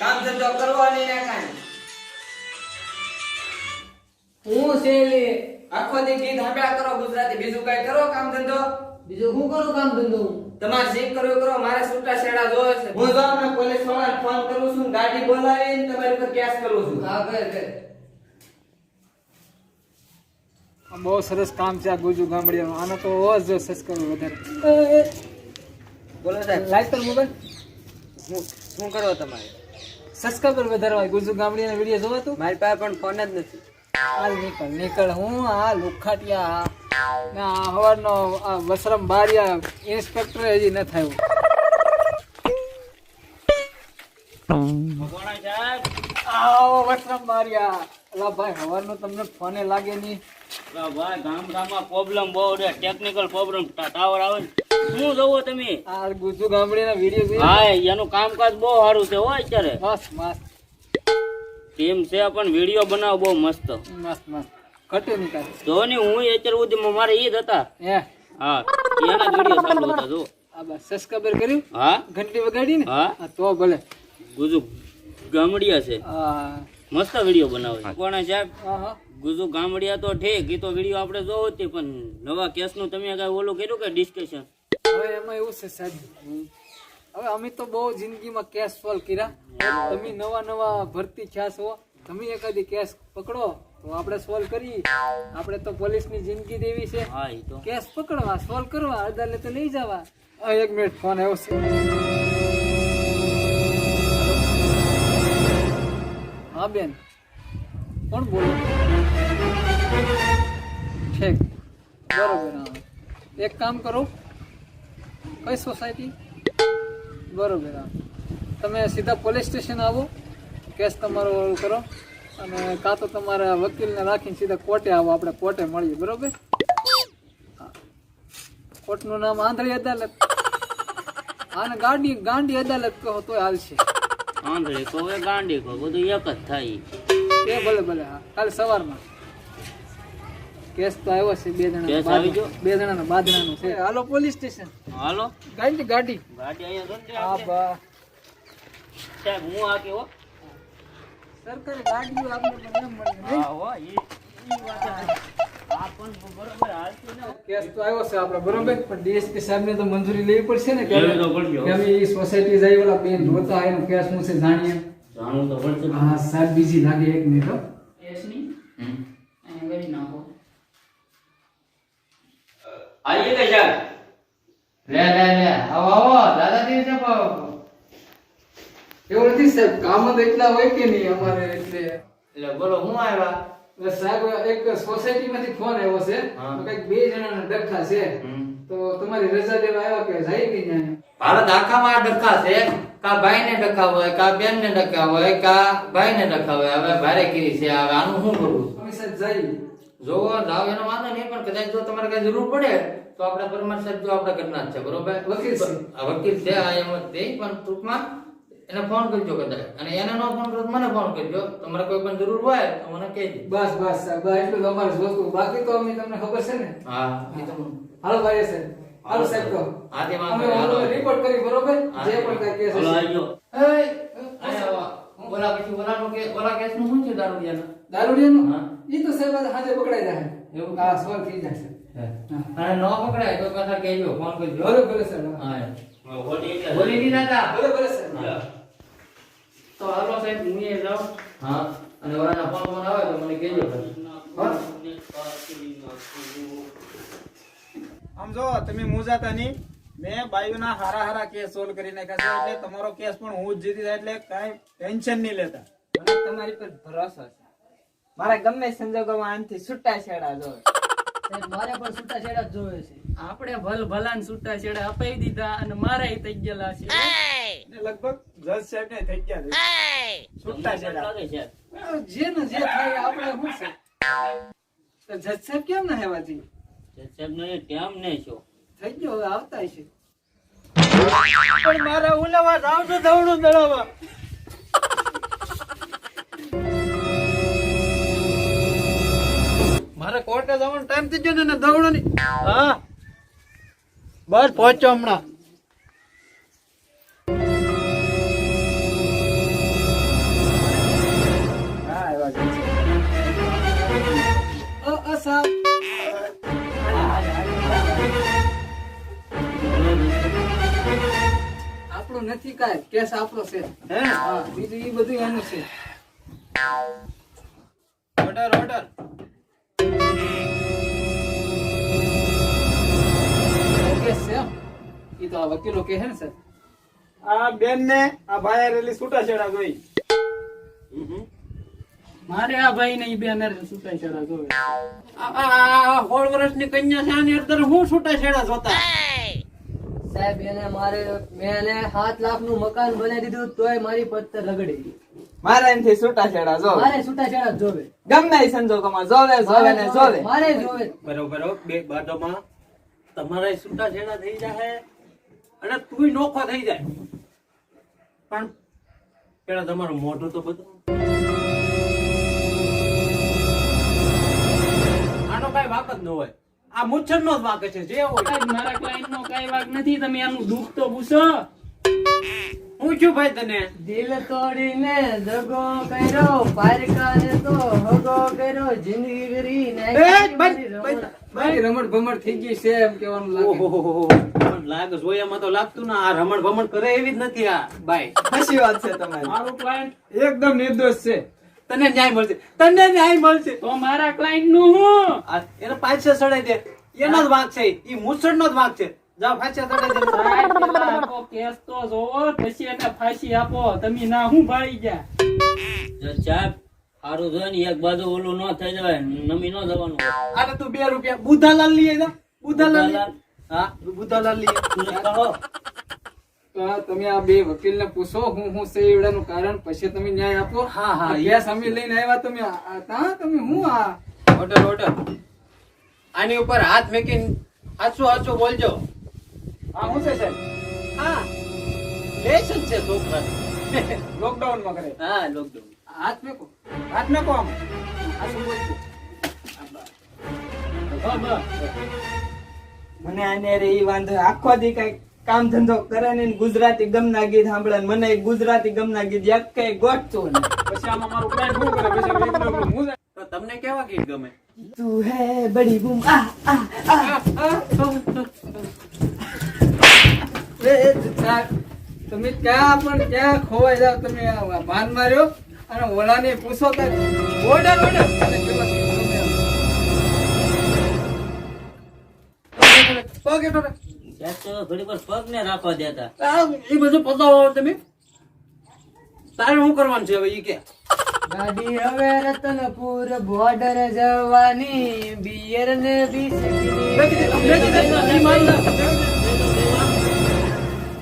કામ ધંધો કરવો નહીં ને કાંઈ. હું છે લે આખો દી ગીત સાંભળ્યા કરો ગુજરાતી, બીજું કઈ કરો કામ ધંધો. બીજું હું કરું કામ ધંધો? તમારે શીખ કરવું કરો, મારે છૂટા છેડા જોવે છે. હું જાઉં ને પોલીસ વાળાને ફોન કરું છું, ગાડી બોલાવીને તમારી પર કેસ કરું છું. હા કર. બહુ સરસ કામ છે આ ગુજુ ગામડિયાનું. આનો તો અવાજ જો સસ્કરો વધારે. બોલો સાહેબ. લાઈટ પર મોબાઈલ શું કરો તમારે? સબસ્ક્રાઇબર વધારવા ગુજુ ગામડિયાના વિડિયો જોવા તું? મારી પાસે પણ ફોન જ નથી. હાલ નીકળ હું આ લુખાટિયા ના હવારનો આ વસરમ બારિયા ઇન્સ્પેક્ટર હજી ન થયો. આવો વસરમ બારિયા. અલા ભાઈ હવારનો તમને ફોને લાગે નહીં. ભાઈ ગામડામાં પ્રોબ્લેમ બહુ રે, ટેકનિકલ પ્રોબ્લેમ, ટાવર આવે ને શું જોવો તમે? આ ગુજુ ગામડિયાના વિડિયો જોઈએ. હા એનું કામકાજ બહુ સારું છે હો અત્યારે. મસ્ત મસ્ત ટીમ છે પણ વિડીયો બનાવ બહુ મસ્ત. મસ્ત કટે નીકળ જો ને હું અત્યાર સુધીમાં મારે ઈ જ હતા. હે હા એના વિડીયો ચાલુ હતા જો. આ બસ સબસ્ક્રાઇબર કર્યું? હા ઘંટી વગાડી ને? હા તો ભલે. ગુજુ ગામડિયા છે, હા મસ્ત વિડીયો બનાવે છે. કોણ સાહેબ? હા ગુજુ ગામડિયા તો ઠીક, ઈ તો વિડીયો આપણે જોવો જ પણ નવા કેસનું તમે કઈ ઓલું કર્યું કે ડિસ્કશન? હવે એમાં એવું છે સાહેબ, હવે અમે તો બહુ જિંદગીમાં કેસ સોલ્વ કર્યા. તમે નવા ભરતી થયા છો, તમે એકાદી કેસ પકડો તો આપણે સોલ્વ કરી. આપણે તો પોલીસની જિંદગી દેવી છે. હા ઈ તો કેસ પકડવા, સોલ્વ કરવા, અદાલતે લઈ જવા. એક મિનિટ ફોન આવ્યો છે. હા બેન, કોણ બોલો? ઠીક બરોબર. હા એક કામ કરો, કઈ સોસાયટી? બરોબર. હા તમે સીધા પોલીસ સ્ટેશન આવો, કેસ તમારો કરો અને કાં તો તમારા વકીલને રાખીને સીધા કોર્ટે આવો. આપણે કોર્ટે મળીએ. બરોબર? કોર્ટનું નામ આંધળી અદાલત. આને ગાંડી અદાલત કહો તોય હાલશે. આંધળી કહો કે ગાંડી કહો બધું એક જ થાય. એ ભલે. હા કાલે સવારમાં કેસ તો આવ્યો છે. કેસ આવી ગયો? 2 જણાના બાદણાનો છે. હાલો પોલીસ સ્ટેશન. હાલો ગાડી ગાડી અહીંયા ગમતી હા આપણે. બા સાહેબ હું આ કેવો? સરકારી ગાડીઓ આપણે પણ એમ મળે નહીં. હા હો ઈ વાત આ પણ બરોબર હાલતી ન. કેસ તો આવ્યો છે આપણે. બરોબર, પણ ડીએસપી સાહેબને તો મંજૂરી લેવી પડશે ને કે લેવી તો પડશે. અમે એ સોસાયટી જઈ ઓલા બેન રોતા હોય એનો કેસ શું છે જાણીએ. જાણવું તો પડશે. હા સાહેબ બીજી લાગે. 1 મિનિટ હો. કેસની અહીંયા કરી નાખો. આઈએ કે સાહેબ? લે આવો દાદાજી છે. એવું નથી સાહેબ, કામ જ એટલા હોય કે નહીં અમારે એટલે. એટલે બોલો હું આવ્યા? એટલે સાહેબ એક સોસાયટીમાંથી ફોન આવ્યો છે. હા. તો કંઈક 2 જણાના ડખા છે. તો તમારી રજા દેવા આવ્યા કે જાય કે નહીં? ભારત આખામાં ડખા છે. કા ભાઈને ડખા હોય, કા બેનને ડખા હોય, કા ભાઈને ડખા હોય. હવે ભારે કરી છે. હવે આનું શું કરવું? અમે સાહેબ જઈએ. જો જાવ એનો વાંધો નહીં, પણ કદાચ જો તમારે કઈ જરૂર પડે તો આપણે પરમાર સાહેબ જો આપણે ઘટના જ છે. બરોબર? વકીલ છે. આ વકીલ છે. આ એમ જ તે પણ ટૂંકમાં એને ફોન કરજો કદાચ. અને એને નો ફોન કરો તો મને ફોન કરજો. તમારે કોઈ પણ જરૂર હોય તો મને કહેજો. બસ સાહેબ, એટલું જ અમારે જોતું. બાકી તો અમે તમને ખબર છે ને. હા એ તો હાલો ભાઈ સાહેબ. હાલો સાહેબ કહો. હા તે અમે વાંધો નહીં. હાલો. રિપોર્ટ કરી. બરોબર? હા. જે પણ કાંઈ કેસ હાલો હશે. આજો. ઓલા પછી ઓલા કેસ નું શું છે દારૂડિયાનું? દારૂડિયાનું? હા. ઈ તો સાહેબ આજે પકડાઈ જાય. એવું? હા સોલ્વ થઈ જશે. અને ન પકડાય તો પાછા કહેજો, ફોન કરજો. ભલે સાહેબ. હા હોડી એટલે બોલી નહીં નાતા. ભલે સાહેબ. તો હાલો સાહેબ હું એ જાઉં. હા અને ઓલાના ફોન આવે તો મને કહેજો ખાલી. હા? આમ જો તમે મૂંઝાતા નહીં. મેં બાયુના હારા કેસ સોલ્વ કરી નાખ્યા છે. એટલે તમારો કેસ પણ હું જ જીતી જાય એટલે કાંઈ ટેન્શન નહીં લેતા. મને તમારી પર ભરોસો છે. મારે ગમે સંજોગોમાં આનથી છૂટા છેડા જોવે. મારે પણ છૂટા છેડા જ જોવે છે. આપણે ભલાન છૂટા છેડા અપાઈ દીધા અને મારા થઈ ગયેલા છે. ને લગભગ જજ સાહેબ ને થઈ ગયા છે. છૂટા છેડા. લાગે છે. જે ને જે થાય આપણે શું છે. તો જજ સાહેબ કેમ ના હેવાથી સાહેબ નો એ ટાઈમ નહીં છો. થઈ ગયો હવે આવતા છે. પણ મારા ઉલાવા જાવ તો દવડું દળાવા. મારે કોર્ટે જવાનો ટાઈમ થઈ ગયો ને દવડો ની. હા બસ પહોંચો હમણાં. કેસ આપણો છે. હે હા, બીજું ઈ બધું એનું છે. Order order. કેસ છે એમ? ઈ તો આ વકીલો કહે ને સાહેબ. આ બેન ને આ ભાઈ રેલી છૂટાછેડા જોઈ. મારે આ ભાઈ ને બે ને છૂટાછેડા જોવે. આ 16 વર્ષની કન્યા છે આની અંદર હું છૂટાછેડા જોતા. સાહેબ મેં એને 7 લાખ નું મકાન બનાવી દીધું તોય મારી પત્તર રગડી. મારા એનથી છૂટાછેડા જોવે. મારે છૂટાછેડા જ જોવે. ગમે એ સંજોગોમાં જોવે ને જોવે. મારે જોવે. બરોબર બે બાદોમાં તમારા છૂટાછેડા થઈ જાય અને તુંય નોખો થઈ જાય પણ પેલા તમારું મોઢું તો બધું આનો કઈ વાક જ ન હોય. આ મુચ્છર નો જ વાક છે જે હોય. સાહેબ, મારા ક્લાયન્ટ નો કઈ વાક નથી. તમે એનું દુઃખ તો પૂછો. હું છું ભાઈ તને દિલ તોડીને દગો કર્યો, પારકાને તો હગો કર્યો, જિંદગી કરી નાખી મારી રમણ. ભાઈ રમણ ભમણ થઈ ગઈ છે એમ કહેવાનું લાગે. ઓહો લાગે જોયામાં તો લાગતું ને આ રમણ ભમણ કરે એવી જ નથી આ બાઈ. સાચી વાત છે તમારી. મારું ક્લાયન્ટ એકદમ નિર્દોષ છે. તને ન્યાય મળશે તને ન્યાય મળશે. તો મારા ક્લાયન્ટ નું હું આ એને પાછળ ચડાઈ દે એનો જ વાંક છે ઈ મુસળ નો જ વાંક છે. જાઓ પાછળ ચડાઈ દે. સાહેબ, પેલા આખો કેસ તો જોવો પછી એને ફાંસી આપો. તમે ના હું ભાળી ગયા. જજ સાહેબ સારું છે ને એક બાજુ ઓલું ન થઈ જવાય નમી ન જવાનું હોય. આને તું 2 રૂપિયા બુધાલાલ લઈ જા. બુધાલાલ બુધાલાલ? હા બુધાલાલ લઈ તું જ કહો. તો તમે આ બે વકીલ ને પૂછો હું છે એવડાનું કારણ પછી તમે ન્યાય આપો. હા, હા, આ કેસ અમે લઈને આવ્યા તમે તમે હું આ ઓર્ડર ઓર્ડર. આની ઉપર હાથ મેકીને હાચું હાચું બોલજો. આ હું છે સાહેબ? હા લેશન છે છોકરા. લોકડાઉન માં કરે. હા લોકડાઉન. હાથ મેકો આમ. આ શું બોલছো? મને આને રે ઈ વાંધો આખો દી કઈ કામ ધંધો કરે ને ગુજરાતી ગમના ગીત સાંભળે ને મને ગુજરાતી ગમના ગીત યાદ કઈ ગોઠતું ને પછી આમાં મારું ક્લાયન્ટ શું કરે? પછી એકદમ હું તો તમને કેવા ગીત ગમે? તું હે બડી બૂમ તમે ક્યાં ખોવાઈ જાવ તમે ભાન માર્યો અને ઓલાને પૂછો કે ઓર્ડર ઓર્ડર પગ એટલો રે. સાહેબ તો ઘડી પર પગ ને રાખવા દેતા. એ બધું પતાવો તમે. તારે શું કરવાનું છે હવે ઈ કે? ગાડી હવે રતનપુર બોર્ડર જવાની, બિયર ને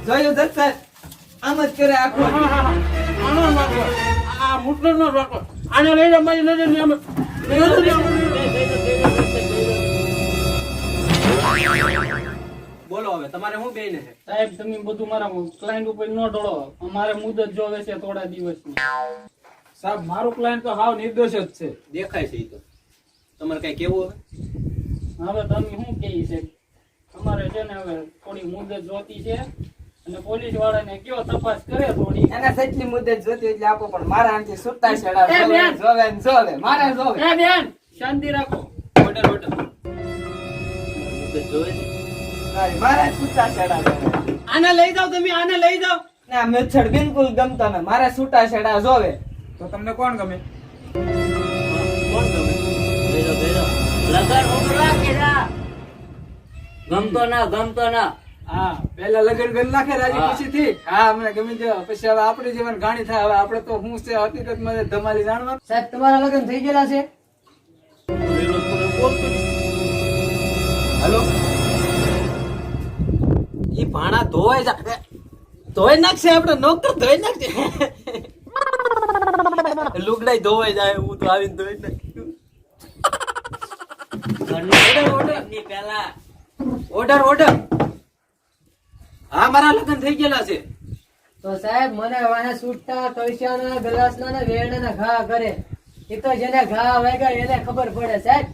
જોયું દત્ત સાહેબ આમ જ કરે આખો આનો નાખો. આ મુઠ્ઠો નો રાખો. આને લઈ જાઓ મારી નજર ની આમે. બોલો હવે તમારે શું બેને છે? સાહેબ, તમે બધું મારા ક્લાયન્ટ ઉપર ન ડોળો. અમારે મુદત જોવે છે થોડા દિવસની. સાહેબ મારું ક્લાયન્ટ તો હાવ નિર્દોષ જ છે. દેખાય છે ઈ તો. તમારે કઈ કેવું હવે? હવે તમે શું કહી છે? અમારે છે ને હવે થોડી મુદત જોતી છે અને પોલીસ વાળાને કયો તપાસ કરે થોડી. એના સચની મુદ્દે જોતી એટલે આપો પણ મારા આનથી સુતા છેડા એ બેન! જોવે ને જોવે મારે જોવે એ બેન, શાંતિ રાખો. Order order. જોવે છે. મારા સુતા છેડા જોવે આને લઈ જાઓ તમે. આને લઈ જાઓ. ના મેથડ બિલકુલ ગમતો ને મારા છૂટા છેડા જોવે તો તમને કોણ ગમે? કોણ ગમે? ભેજો ભેજો લગન ઉકળા કેરા ગમતો ના હા પેલા લગન કરી નાખે રાજી હા. ખુશી થી. હા અમને ગમી જાય પછી હવે આપણી જીવન ગાણી થાય. હવે આપણે તો હું છે હકીકત માં ધમાલી જાણવા. સાહેબ, તમારા લગ્ન થઈ ગયેલા છે? હાલો. ઈ ભાણા ધોવાઈ જાય. ધોઈ નાખશે આપણે નોકર ધોઈ નાખશે. લુગડાઈ ધોવાઈ જાય હું તો આવીને ધોઈ નાખ્યું. ઘરની પેલા ઓર્ડર ઓર્ડર. હા મારા લગ્ન થઈ ગયેલા છે. તો સાહેબ, મને વાહે છૂટતા કળશાના ગ્લાસના ને વેરણાના ઘા કરે. એ તો જેને ઘા વાગ્યા એને ખબર પડે સાહેબ.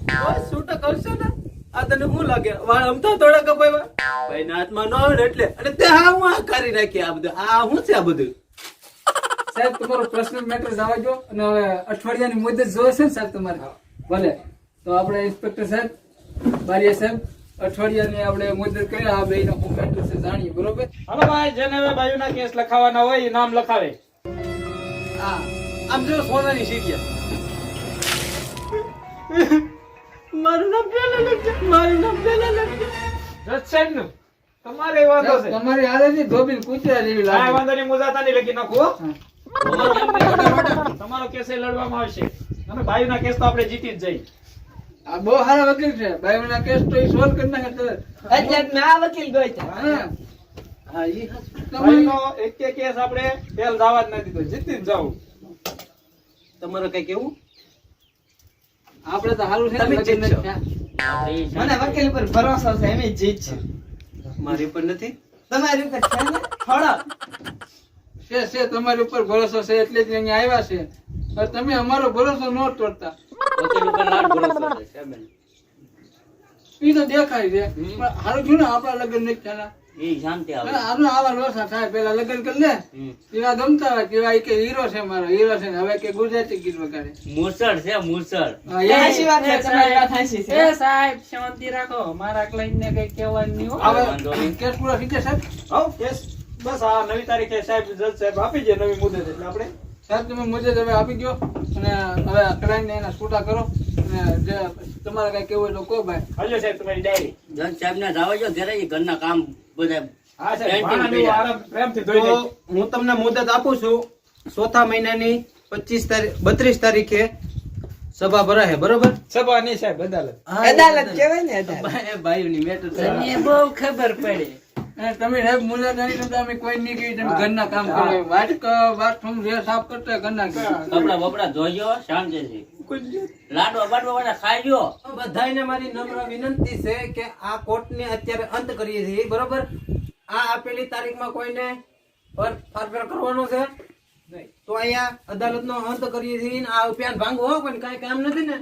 છૂટો કરશો ને આ તને શું લાગે? વાળ અમથા થોડા કપાવ્યા ભાઈ ના હાથમાં ન આવે ને એટલે અને તે હા હું આ કરી નાખી. આ બધું આ શું છે? આ બધું સાહેબ તમારો પર્સનલ મેટર જવા દો અને હવે અઠવાડિયાની મુદત જોવે છે ને સાહેબ તમારે. ભલે તો આપણે ઇન્સ્પેક્ટર સાહેબ, બારિયા સાહેબ, અઠવાડિયાની આપણે મુદત કરી આ બે મોમેન્ટ વિશે જાણીએ, બરોબર? હાલો ભાઈ, જેને હવે બાયુના કેસ લખાવાના હોય એ નામ લખાવે. હા, આમ જો સોનાની સીરિયા. મારું નામ પેલા લખજે, મારું નામ પેલા લખજે. જજ સાહેબ નું તમારે વાંધો છે. તમારી હાલત ધોબીને કૂતરા જેવી કાંઈ લાગે. વાંધો નહીં, મુજાતાની લખી નાખો હો. તમારો કેસ એ લડવામાં આવશે અને બાયુના કેસ તો આપણે જીતી જ જઈ. આ બહુ સારા વકીલ છે, ભાઈઓના કેસ તો ઈ સોલ્વ કરી નાખે તરત. એટલે મેં આ વકીલ ગોઈતા. હા, હા, ઈ તમારી બાયુનો એક કેસ આપણે ફેલ જવા જ નથી દીધો, જીતી જ જાવ. તમારે કઈ કેવું? આપણે તો સારું છે ને, તમે વકીલ જીતશો. નથી થયા. મને વકીલ પર ભરોસો છે, એમ જીત છે. મારી પર નથી. તમારી ઉપર છે ને થોડો. છે તમારી ઉપર ભરોસો છે એટલે જ અહીંયા આવ્યા છે. પણ તમે અમારો ભરોસો ન તોડતા. વકીલ ઉપર લાડ ભરોસો છે સાહેબ. ઈ તો દેખાય છે, પણ સારું થયું ને આપણા લગ્ન નથી થયા. એ શાંતિ આવે. આનો આવા લોસા થાય, પેલા લગ્ન કરી લે. એવા ગમતા હોય કેવા ઈ કે હીરો છે મારો, હીરો છે ને હવે કે ગુજરાતી ગીત વગાડે. મૂસળ છે મૂસળ. હા, એ એ હાચી વાત છે, તમારી વાત હાચી છે. એ સાહેબ શાંતિ રાખો, મારા ક્લાયન્ટ ને કઈ કહેવાનું નહીં હો. વાંધો હવે નહીં. કેસ પૂરો થઈ ગયા સાહેબ. હવ કેસ બસ આ નવી તારીખે સાહેબ જજ સાહેબ આપી દે નવી મુદત, એટલે આપણે સાહેબ તમે મુજબ હવે આપી ગયો અને હવે ક્લાયન્ટ ને એના છૂટા કરો અને જે તમારે કઈ કેવું હોય તો કહો ભાઈ. હાલ્યો સાહેબ તમારી ડાયરી. જજ સાહેબ ને જાવા જો ઘરે ઈ ઘરના કામ બધા. હા સાહેબ, Painting ભાણાને કર્યા. આરામ પ્રેમથી ધોઈ તો નાખજો. હું તમને મુદત આપું છું. ચોથા મહિનાની 32 તારીખે સભા ભરાશે, બરોબર? સભા નહીં સાહેબ, અદાલત. અદાલત કહેવાય ને, અદાલત. ભાઈઓની મેટર છે. તને બહુ ખબર પડે. અને તમે સાહેબ મુલાકાતી નતા, અમે કોઈ નહીં કહ્યું તમે ઘરના કામ કરો. બાથરૂમ જે સાફ કરતા ઘરના કામ. કપડા બપડા ધોઈજો શાંતિથી. લાડવા બાડવા વાળા ખાઈજો. બધાયને મારી નમ્ર વિનંતી છે કે આ કોર્ટને અત્યારે અંત કરીએ છીએ, બરોબર? આ આપેલી તારીખમાં કોઈને ફેરફાર કરવાનો છે તો અહીંયા અદાલતનો અંત કરીએ છીએ. ને આ પેન ભાંગવો હો, પણ કાંઈ કામ નથી ને.